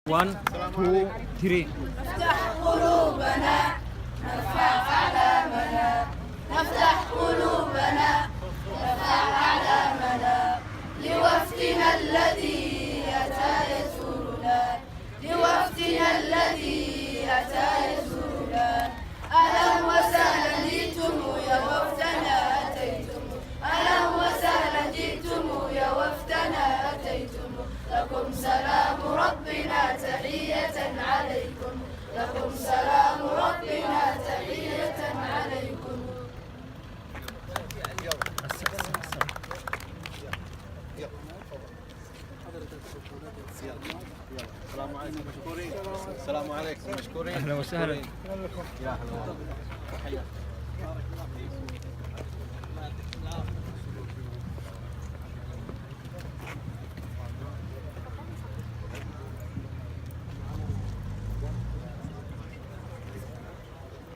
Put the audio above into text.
1 2 3. نفتح قلوبنا نرفع أعلامنا، نفتح قلوبنا نرفع أعلامنا لوفدنا الذي أتى يزورنا، لوفدنا الذي أتى يزورنا. أهلا وسهلا جئتم يا وفدنا أتيتم، أهلا وسهلا جئتم يا وفدنا أتيتم. لكم سلام ربنا تحية عليكم، لكم سلام ربنا تحية عليكم. السلام عليكم مشكورين. السلام عليكم مشكورين. اهلا وسهلا. يا اهلا وسهلا.